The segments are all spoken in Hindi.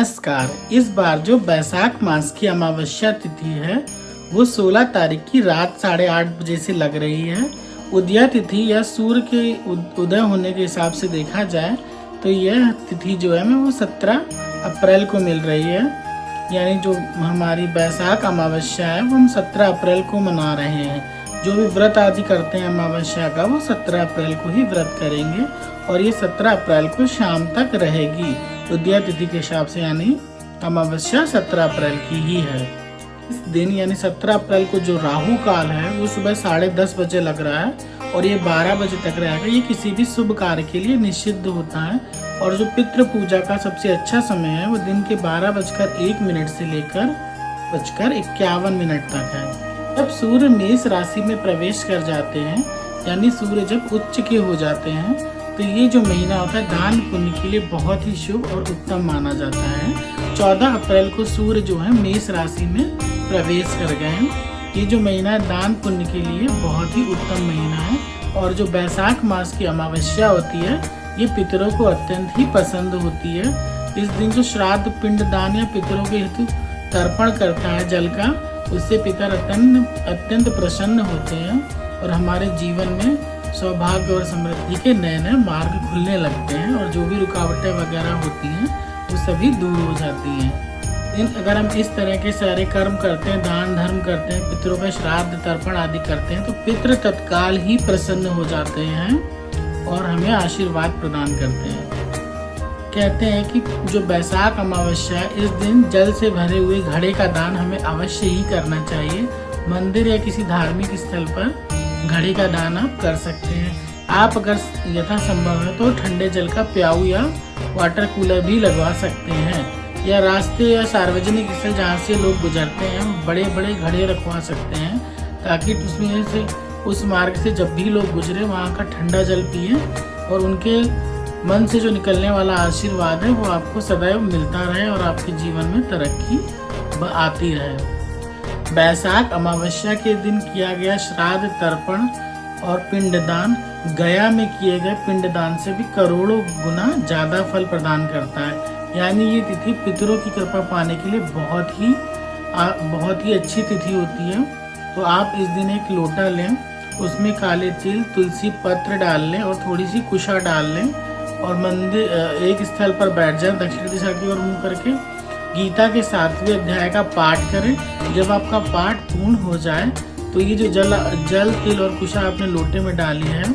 नमस्कार। इस बार जो बैसाख मास की अमावस्या तिथि है वो 16 तारीख की रात 8:30 बजे से लग रही है। उदया तिथि या सूर्य के उदय होने के हिसाब से देखा जाए तो यह तिथि जो है वो 17 अप्रैल को मिल रही है। यानी जो हमारी बैसाख अमावस्या है वो हम 17 अप्रैल को मना रहे हैं। जो भी व्रत आदि करते हैं अमावस्या का वो 17 अप्रैल को ही व्रत करेंगे और ये 17 अप्रैल को शाम तक रहेगी उदया तिथि के हिसाब से, यानी अमावस्या 17 अप्रैल की ही है। इस दिन यानी 17 अप्रैल को जो राहु काल है वो सुबह 10:30 बजे लग रहा है और ये 12 बजे तक रहेगा। ये किसी भी शुभ कार्य के लिए निषिद्ध होता है और जो पितृ पूजा का सबसे अच्छा समय है वो दिन के 12:01 से लेकर 51 तक है। जब सूर्य मेष राशि में प्रवेश कर जाते हैं यानी सूर्य जब उच्च के हो जाते हैं तो ये जो महीना होता है दान पुण्य के लिए बहुत ही शुभ और उत्तम माना जाता है। 14 अप्रैल को सूर्य जो है मेष राशि में प्रवेश कर गए हैं। ये जो महीना है दान पुण्य के लिए बहुत ही उत्तम महीना है और जो बैसाख मास की अमावस्या होती है ये पितरों को अत्यंत ही पसंद होती है। इस दिन जो श्राद्ध पिंड दान या पितरों के हेतु तर्पण करता है जल का, उससे पितर अत्यंत प्रसन्न होते हैं और हमारे जीवन में सौभाग्य और समृद्धि के नए नए मार्ग खुलने लगते हैं और जो भी रुकावटें वगैरह होती हैं वो सभी दूर हो जाती हैं। अगर हम इस तरह के सारे कर्म करते हैं, दान धर्म करते हैं, पितरों का श्राद्ध तर्पण आदि करते हैं तो पितृ तत्काल ही प्रसन्न हो जाते हैं और हमें आशीर्वाद प्रदान करते हैं। कहते हैं कि जो बैसाख अमावस्या है इस दिन जल से भरे हुए घड़े का दान हमें अवश्य ही करना चाहिए। मंदिर या किसी धार्मिक स्थल पर घड़े का दान आप कर सकते हैं। आप अगर यथासंभव है तो ठंडे जल का प्याऊ या वाटर कूलर भी लगवा सकते हैं या रास्ते या सार्वजनिक स्थल जहाँ से लोग गुजरते हैं बड़े बड़े घड़े रखवा सकते हैं ताकि उसमें से उस मार्ग से जब भी लोग गुजरे वहाँ का ठंडा जल पिए और उनके मन से जो निकलने वाला आशीर्वाद है वो आपको सदैव मिलता रहे और आपके जीवन में तरक्की आती रहे। बैसाख अमावस्या के दिन किया गया श्राद्ध तर्पण और पिंडदान गया में किए गए पिंडदान से भी करोड़ों गुना ज्यादा फल प्रदान करता है। यानी ये तिथि पितरों की कृपा पाने के लिए बहुत ही अच्छी तिथि होती है। तो आप इस दिन एक लोटा लें, उसमें काले तिल, तुलसी पत्र डाल लें और थोड़ी सी कुशा डाल लें और मंदिर एक स्थल पर बैठ जाएं दक्षिण दिशा की ओर मुँह करके। गीता के 7वें अध्याय का पाठ करें। जब आपका पाठ पूर्ण हो जाए तो ये जो जल तिल और कुशा आपने लोटे में डाली है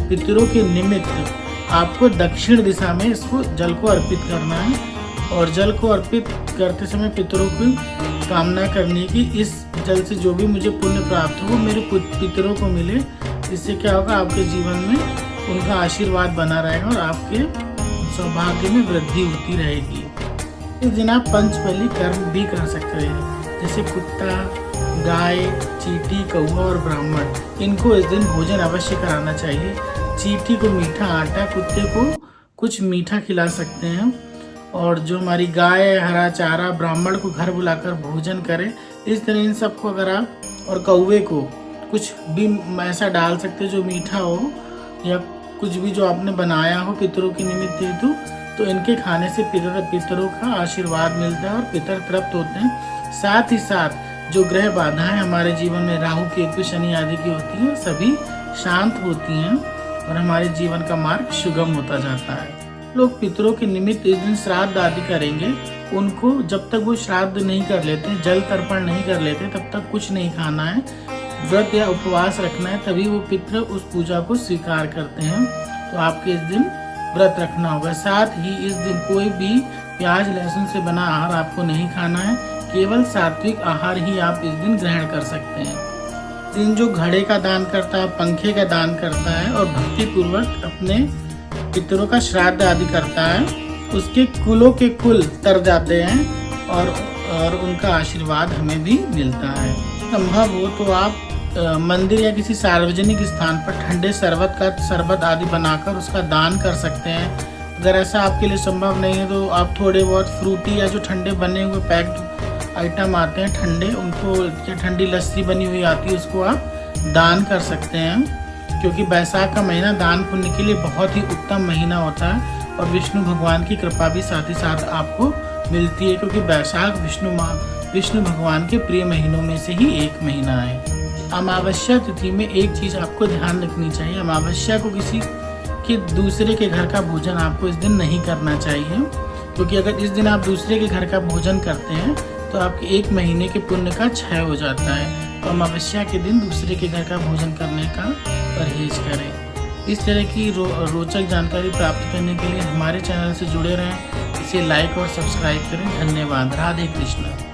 पितरों के निमित्त आपको दक्षिण दिशा में इसको जल को अर्पित करना है और जल को अर्पित करते समय पितरों की कामना करनी है कि इस जल से जो भी मुझे पुण्य प्राप्त हो मेरे पितरों को मिले। इससे क्या होगा, आपके जीवन में उनका आशीर्वाद बना रहेगा और आपके सौभाग्य में वृद्धि होती रहेगी। इस दिन आप पंचबली कर्म भी कर सकते हैं जैसे कुत्ता, गाय, चींटी, कौवा और ब्राह्मण। इनको इस दिन भोजन अवश्य कराना चाहिए। चींटी को मीठा आटा, कुत्ते को कुछ मीठा खिला सकते हैं और जो हमारी गाय है हरा चारा, ब्राह्मण को घर बुलाकर भोजन करें। इस तरह इन सबको अगर आप और कौवे को कुछ भी ऐसा डाल सकते जो मीठा हो या कुछ भी जो आपने बनाया हो पितरों के निमित्त हेतु, तो इनके खाने से पितरों का आशीर्वाद मिलता है और पितर तृप्त होते हैं। साथ ही साथ जो ग्रह बाधाएं हमारे जीवन में राहु, केतु, शनि आदि की होती हैं सभी शांत होती हैं और हमारे जीवन का मार्ग सुगम होता जाता है। लोग पितरों के निमित्त इस दिन श्राद्ध आदि करेंगे, उनको जब तक वो श्राद्ध नहीं कर लेते, जल तर्पण नहीं कर लेते, तब तक कुछ नहीं खाना है, व्रत या उपवास रखना है, तभी वो पितर उस पूजा को स्वीकार करते हैं। तो आपके इस दिन व्रत रखना होगा। साथ ही इस दिन कोई भी प्याज लहसुन से बना आहार आपको नहीं खाना है, केवल सात्विक आहार ही आप इस दिन ग्रहण कर सकते हैं। दिन जो घड़े का दान करता है, पंखे का दान करता है और भक्ति पूर्वक अपने पितरों का श्राद्ध आदि करता है, उसके कुलों के कुल तर जाते हैं और उनका आशीर्वाद हमें भी मिलता है। संभव हो तो आप मंदिर या किसी सार्वजनिक स्थान पर ठंडे शरबत आदि बनाकर उसका दान कर सकते हैं। अगर ऐसा आपके लिए संभव नहीं है तो आप थोड़े बहुत फ्रूटी या जो ठंडे बने हुए पैक्ड आइटम आते हैं ठंडे, उनको ठंडी लस्सी बनी हुई आती है उसको आप दान कर सकते हैं। क्योंकि बैसाख का महीना दान पुण्य के लिए बहुत ही उत्तम महीना होता है और विष्णु भगवान की कृपा भी साथ ही साथ आपको मिलती है, क्योंकि बैसाख विष्णु भगवान के प्रिय महीनों में से ही एक महीना है। अमावस्या तिथि में एक चीज़ आपको ध्यान रखनी चाहिए, अमावस्या को किसी के दूसरे के घर का भोजन आपको इस दिन नहीं करना चाहिए, क्योंकि अगर इस दिन आप दूसरे के घर का भोजन करते हैं तो आपके एक महीने के पुण्य का क्षय हो जाता है। तो अमावस्या के दिन दूसरे के घर का भोजन करने का परहेज करें। इस तरह की रोचक जानकारी प्राप्त करने के लिए हमारे चैनल से जुड़े रहें, इसे लाइक और सब्सक्राइब करें। धन्यवाद। राधे कृष्ण।